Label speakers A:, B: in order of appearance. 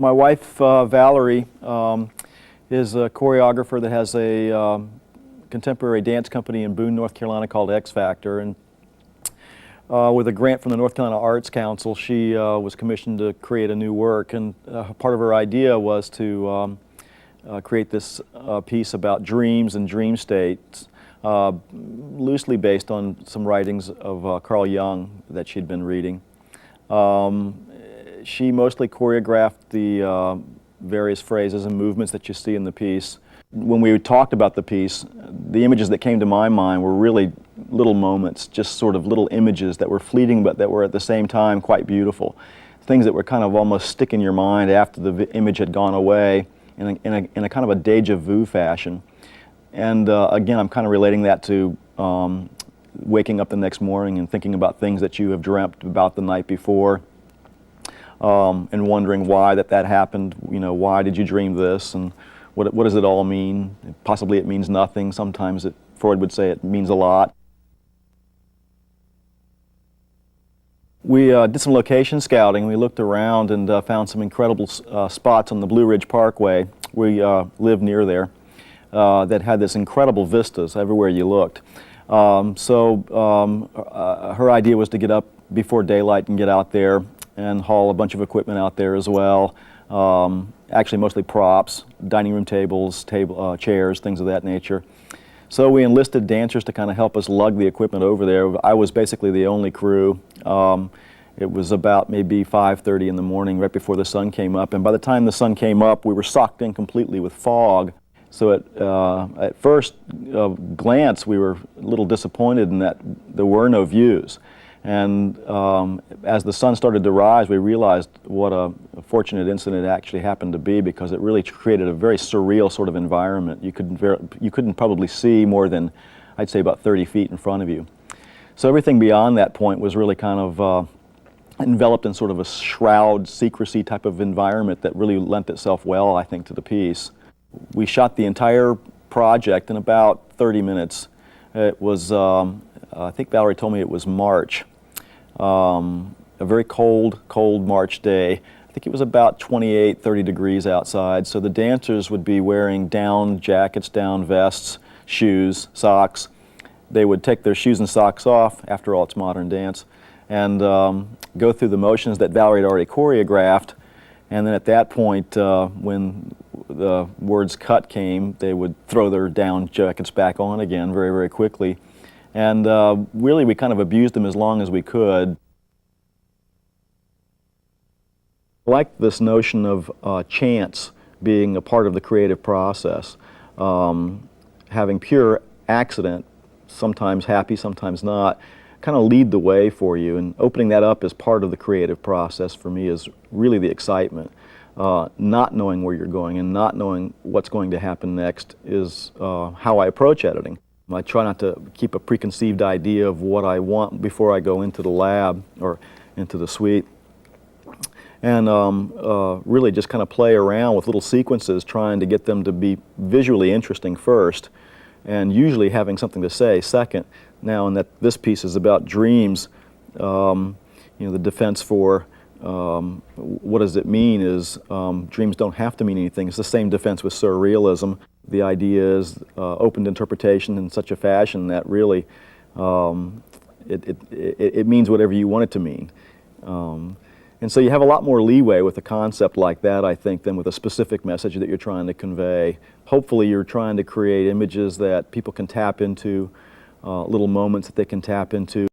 A: My wife, Valerie, is a choreographer that has a contemporary dance company in Boone, North Carolina called X Factor. And with a grant from the North Carolina Arts Council, she was commissioned to create a new work. And part of her idea was to create this piece about dreams and dream states, loosely based on some writings of Carl Jung that she'd been reading. She mostly choreographed the various phrases and movements that you see in the piece. When we talked about the piece, the images that came to my mind were really little moments, just sort of little images that were fleeting but that were at the same time quite beautiful. Things that were kind of almost stick in your mind after the image had gone away in a kind of a deja vu fashion. And again, I'm kind of relating that to waking up the next morning and thinking about things that you have dreamt about the night before. And wondering why that happened, you know, why did you dream this, and what does it all mean? Possibly it means nothing. Sometimes Freud would say it means a lot. We did some location scouting. We looked around and found some incredible spots on the Blue Ridge Parkway. We live near there that had this incredible vistas everywhere you looked. Her idea was to get up before daylight and get out there and haul a bunch of equipment out there as well. Actually mostly props, dining room tables, chairs, things of that nature. So we enlisted dancers to kind of help us lug the equipment over there. I was basically the only crew. It was about maybe 5:30 in the morning, right before the sun came up, and by the time the sun came up, we were socked in completely with fog. So at first glance, we were a little disappointed in that there were no views. And as the sun started to rise, we realized what a fortunate incident it actually happened to be, because it really created a very surreal sort of environment. You couldn't probably see more than I'd say about 30 feet in front of you. So everything beyond that point was really kind of enveloped in sort of a shroud, secrecy type of environment that really lent itself well, I think, to the piece. We shot the entire project in about 30 minutes. It was, I think Valerie told me it was March, a very cold March day. I think it was about 28, 30 degrees outside, so the dancers would be wearing down jackets, down vests, shoes, socks. They would take their shoes and socks off, after all it's modern dance, and go through the motions that Valerie had already choreographed, and then at that point, when the words cut came, they would throw their down jackets back on again very, very quickly. And really we kind of abused them as long as we could. I like this notion of chance being a part of the creative process. Having pure accident, sometimes happy, sometimes not, kind of lead the way for you, and opening that up as part of the creative process for me is really the excitement. Not knowing where you're going and not knowing what's going to happen next is how I approach editing. I try not to keep a preconceived idea of what I want before I go into the lab or into the suite, and really just kind of play around with little sequences, trying to get them to be visually interesting first, and usually having something to say second. Now, and that this piece is about dreams, you know, the defense for what does it mean is dreams don't have to mean anything. It's the same defense with surrealism. The idea is open to interpretation in such a fashion that really it means whatever you want it to mean. And so you have a lot more leeway with a concept like that, I think, than with a specific message that you're trying to convey. Hopefully you're trying to create images that people can tap into, little moments that they can tap into.